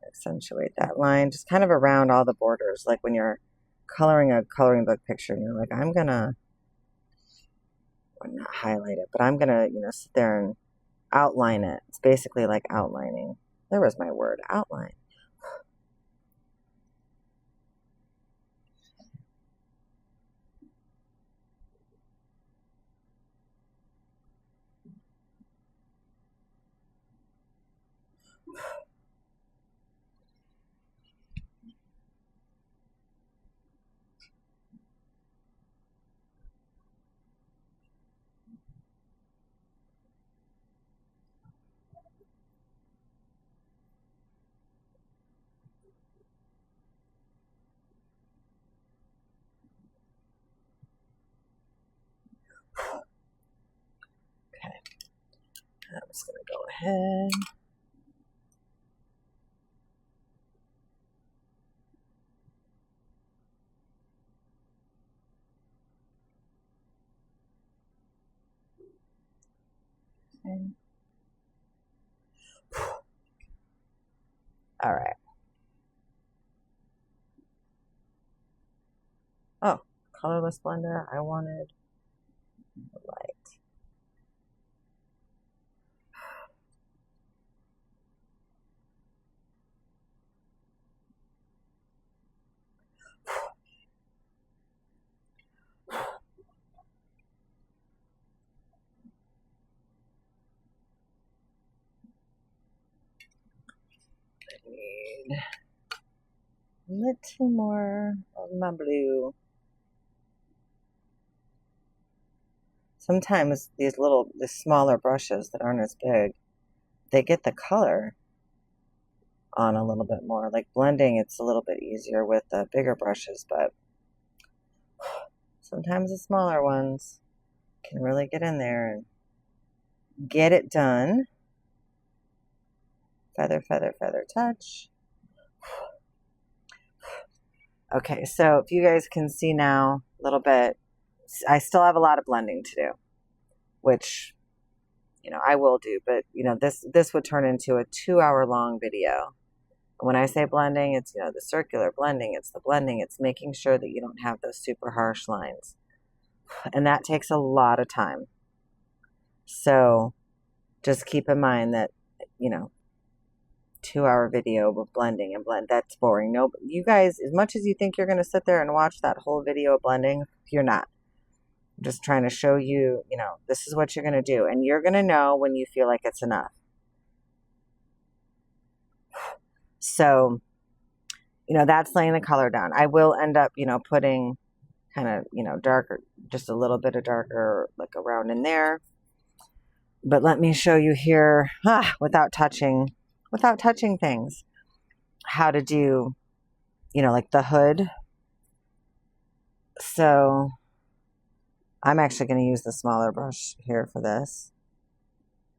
accentuate that line just kind of around all the borders, like when you're coloring a coloring book picture and you're like, I'm gonna, well, not highlight it, but I'm gonna, sit there and outline it. It's basically like outlining. There was my word, outline. Okay, I'm just gonna go ahead. Okay. All right. Oh, colorless blender. I wanted light. I need a little more of my blue. Sometimes these smaller brushes that aren't as big, they get the color on a little bit more. Like blending, it's a little bit easier with the bigger brushes, but sometimes the smaller ones can really get in there and get it done. Feather, feather, feather, touch. Okay, so if you guys can see now a little bit, I still have a lot of blending to do, which, I will do, but, this would turn into a 2-hour long video. When I say blending, it's, the circular blending, it's the blending, it's making sure that you don't have those super harsh lines. And that takes a lot of time. So just keep in mind that, 2-hour video with blending and blend, that's boring. No, you guys, as much as you think you're going to sit there and watch that whole video of blending, you're not. I'm just trying to show you, this is what you're going to do. And you're going to know when you feel like it's enough. So, that's laying the color down. I will end up, putting kind of, darker, just a little bit of darker, like around in there. But let me show you here, without touching things, how to do, like the hood. So I'm actually going to use the smaller brush here for this.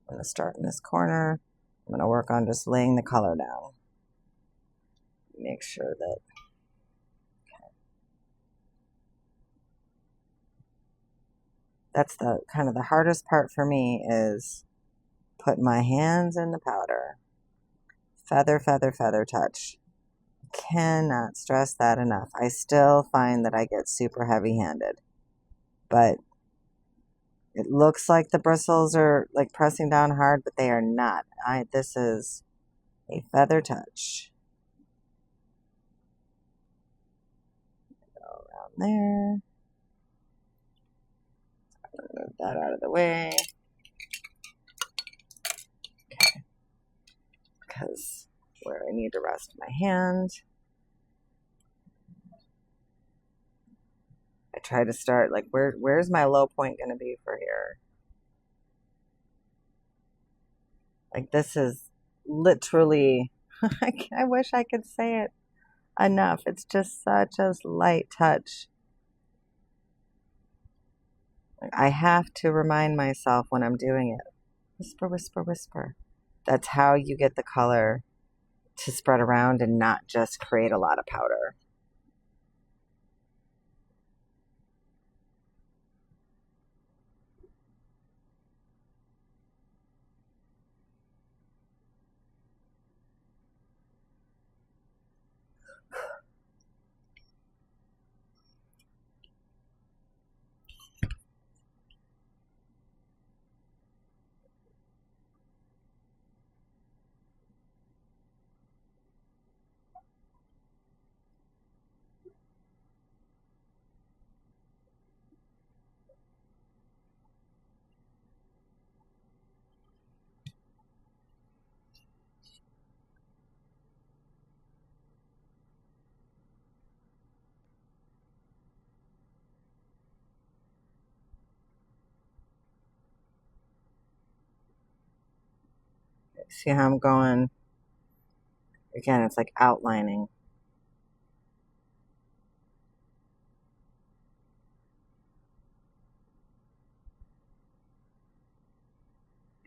I'm going to start in this corner. I'm going to work on just laying the color down. Make sure that, okay. That's the kind of the hardest part for me, is put my hands in the powder. Feather, feather, feather, touch. Cannot stress that enough. I still find that I get super heavy-handed, but it looks like the bristles are like pressing down hard, but they are not. This is a feather touch. Go around there. Move that out of the way. Okay. Because where I need to rest my hand. I try to start, like, where's my low point going to be for here? Like, this is literally, I wish I could say it enough. It's just such a light touch. I have to remind myself when I'm doing it. Whisper, whisper, whisper. That's how you get the color to spread around and not just create a lot of powder. See how I'm going? Again, it's like outlining.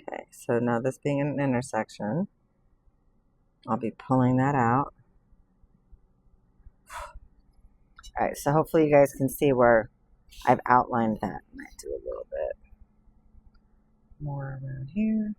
Okay, so now this being an intersection, I'll be pulling that out. All right, so hopefully you guys can see where I've outlined that. I might do a little bit more around here.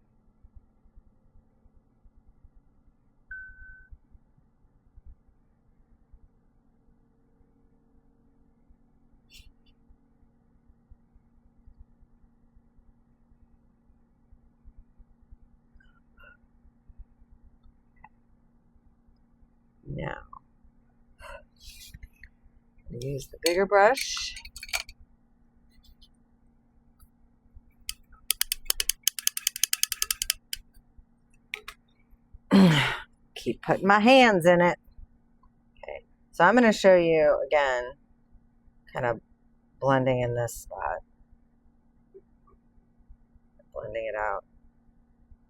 going to use the bigger brush. Keep putting my hands in it. Okay, so I'm going to show you again, kind of blending in this spot. Blending it out.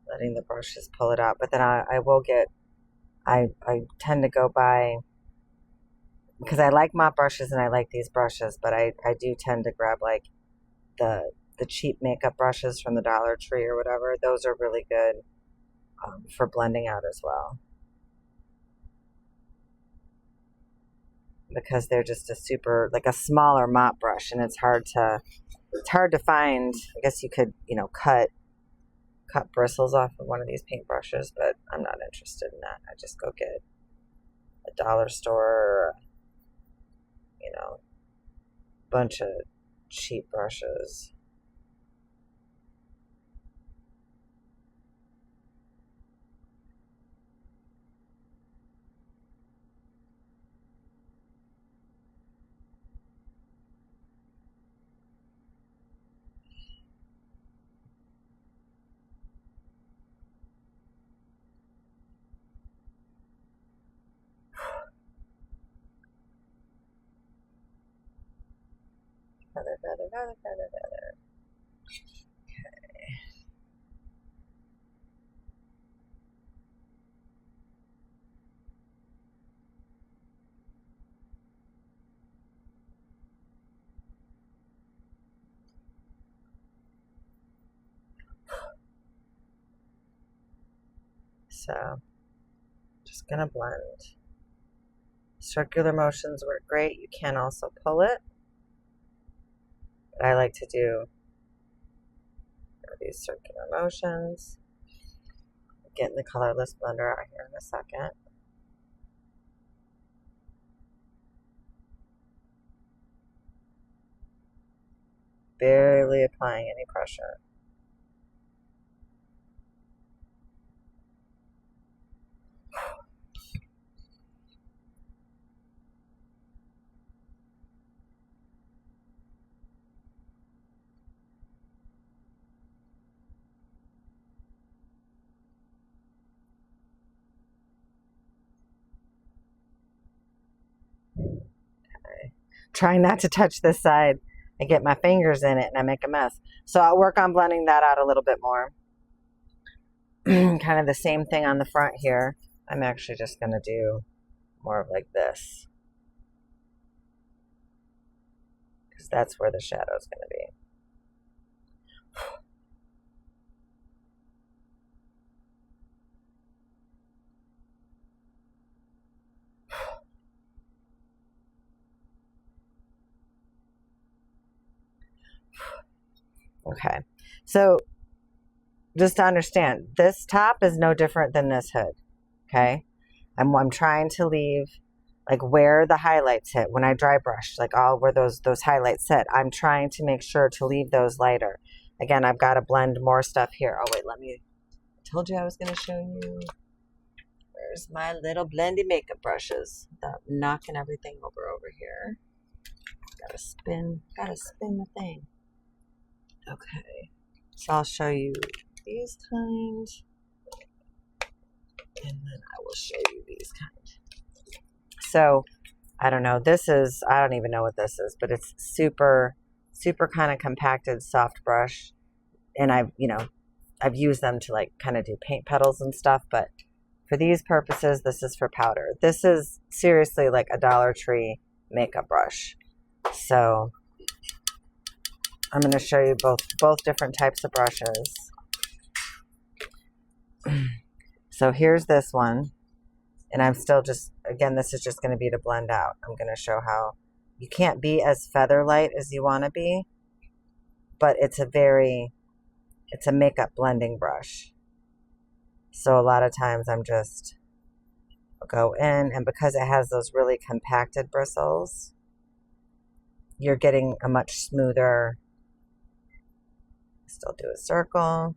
Letting the brushes pull it out. But then I tend to go by, because I like mop brushes and I like these brushes, but I do tend to grab like the cheap makeup brushes from the Dollar Tree or whatever. Those are really good for blending out as well. Because they're just like a smaller mop brush, and it's hard to find. I guess you could, cut bristles off of one of these paintbrushes, but I'm not interested in that. I just go get a dollar store, bunch of cheap brushes. Feather. Okay. So, just gonna blend. Circular motions work great. You can also pull it. But I like to do these circular motions. Getting the colorless blender out here in a second. Barely applying any pressure. Okay. Trying not to touch this side. I get my fingers in it and I make a mess. So I'll work on blending that out a little bit more. Kind of the same thing on the front here. I'm actually just going to do more of like this, because that's where the shadow is going to be. Okay, so just to understand, this top is no different than this hood. Okay, I'm trying to leave like where the highlights hit when I dry brush, like all where those highlights hit. I'm trying to make sure to leave those lighter. Again, I've got to blend more stuff here. Oh wait, I told you I was going to show you. Where's my little blendy makeup brushes? Without knocking everything over here. Gotta spin the thing. Okay, so I'll show you these kind, and then I will show you these kind. So, I don't know, I don't even know what this is, but it's super kind of compacted soft brush, and I've used them to like kind of do paint petals and stuff, but for these purposes, this is for powder. This is seriously like a Dollar Tree makeup brush. So I'm going to show you both different types of brushes. So here's this one, and I'm still again, this is just going to be to blend out. I'm going to show how you can't be as feather light as you want to be, but it's a makeup blending brush. So a lot of times I'll go in, and because it has those really compacted bristles, you're getting a much smoother. Still do a circle,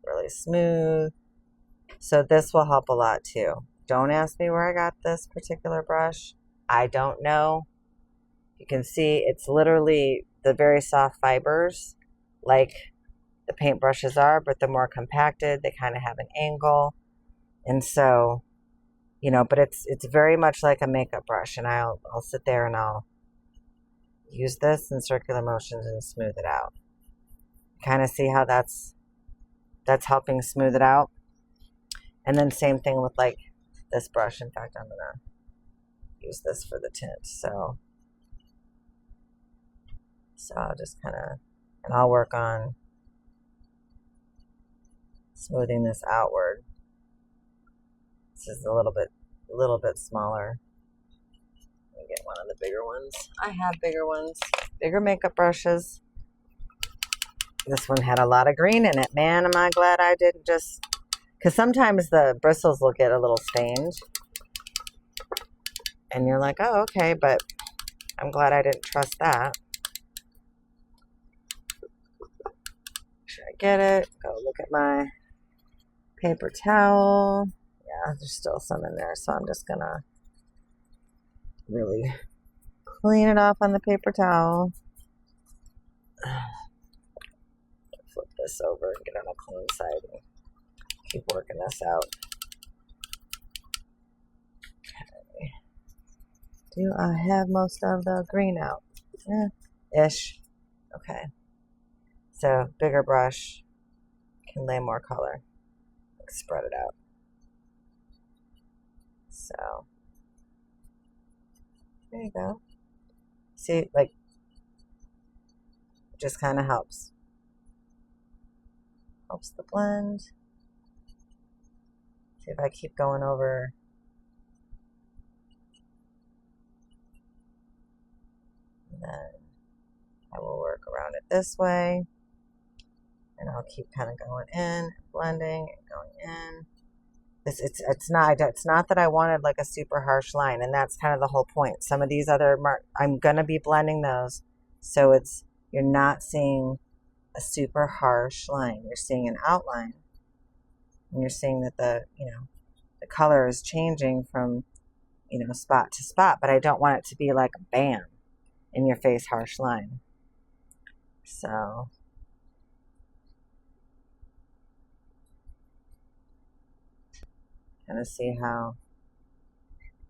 really smooth. So this will help a lot too. Don't ask me where I got this particular brush. I don't know. You can see it's literally the very soft fibers like the paintbrushes are, but they're more compacted. They kind of have an angle. And so, you know, but it's very much like a makeup brush, and I'll sit there and I'll use this in circular motions and smooth it out. Kind of see how that's helping smooth it out. And then same thing with like this brush. In fact, I'm gonna use this for the tint. So I'll just kind of, and I'll work on smoothing this outward. This is a little bit smaller. Let me get one of the bigger ones. I have bigger ones, bigger makeup brushes. This one had a lot of green in it. Man, am I glad I didn't just, because sometimes the bristles will get a little stained. And you're like, oh, okay, but I'm glad I didn't trust that. Should I get it? Go look at my paper towel. Yeah, there's still some in there, so I'm just gonna really clean it off on the paper towel. Flip this over and get on a clean side and keep working this out. Okay. Do I have most of the green out? Ish. Okay. So bigger brush can lay more color. Spread it out. So there you go. See, like, it just kind of helps. Helps the blend. See if I keep going over. And then I will work around it this way. And I'll keep kind of going in, blending and going in. It's not that I wanted like a super harsh line, and that's kind of the whole point. Some of these other I'm gonna be blending those, so you're not seeing a super harsh line. You're seeing an outline, and you're seeing that the color is changing from spot to spot. But I don't want it to be like a bam in your face harsh line. So. Kind of see how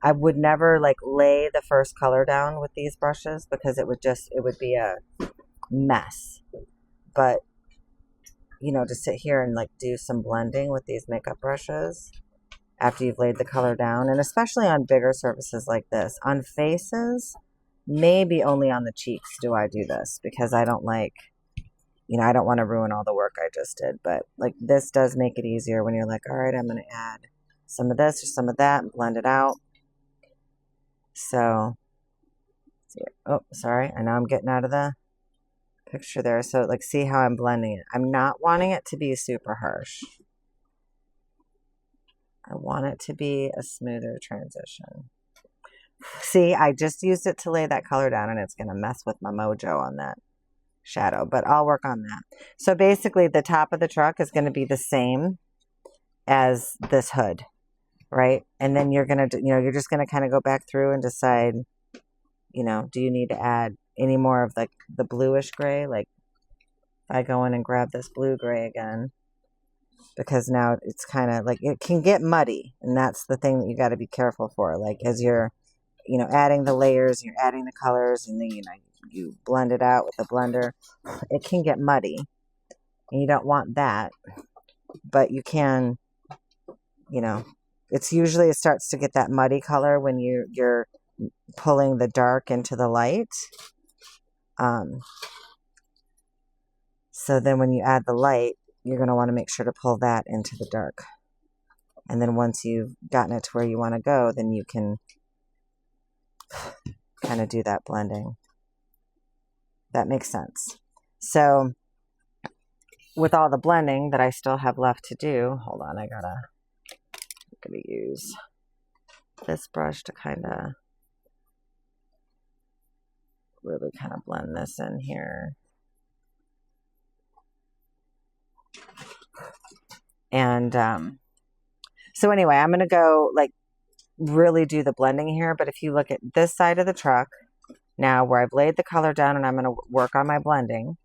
I would never like lay the first color down with these brushes, because it would be a mess. But to sit here and like do some blending with these makeup brushes after you've laid the color down, and especially on bigger surfaces like this. On faces, maybe only on the cheeks do I do this, because I don't like, I don't want to ruin all the work I just did. But like this does make it easier when you're like, all right, I'm going to add some of this or some of that and blend it out. So, oh, sorry. I know I'm getting out of the picture there. So, like, see how I'm blending it. I'm not wanting it to be super harsh. I want it to be a smoother transition. See, I just used it to lay that color down, and it's going to mess with my mojo on that shadow. But I'll work on that. So, basically, the top of the truck is going to be the same as this hood. Right? And then you're going to, you're just going to kind of go back through and decide, do you need to add any more of like the bluish gray? Like if I go in and grab this blue gray again, because now it's kind of like, it can get muddy. And that's the thing that you got to be careful for. Like as you're, adding the layers, you're adding the colors, and then, you blend it out with the blender, it can get muddy and you don't want that, but you can, it's usually, it starts to get that muddy color when you're pulling the dark into the light. So then when you add the light, you're going to want to make sure to pull that into the dark. And then once you've gotten it to where you want to go, then you can kind of do that blending. That makes sense. So with all the blending that I still have left to do, hold on, I'm going to use this brush to kind of really kind of blend this in here. And so anyway, I'm going to go like really do the blending here. But if you look at this side of the truck, now where I've laid the color down and I'm going to work on my blending,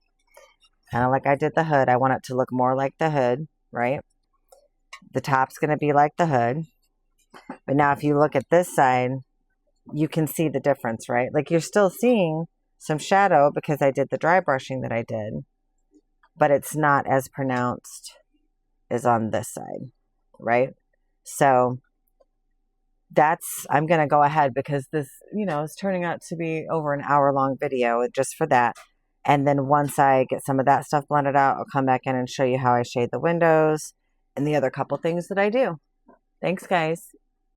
kind of like I did the hood. I want it to look more like the hood, right? The top's going to be like the hood. But now if you look at this side, you can see the difference, right? Like you're still seeing some shadow because I did the dry brushing that I did, but it's not as pronounced as on this side, right? So I'm going to go ahead because this, is turning out to be over an hour-long video just for that. And then once I get some of that stuff blended out, I'll come back in and show you how I shade the windows and the other couple things that I do. Thanks, guys.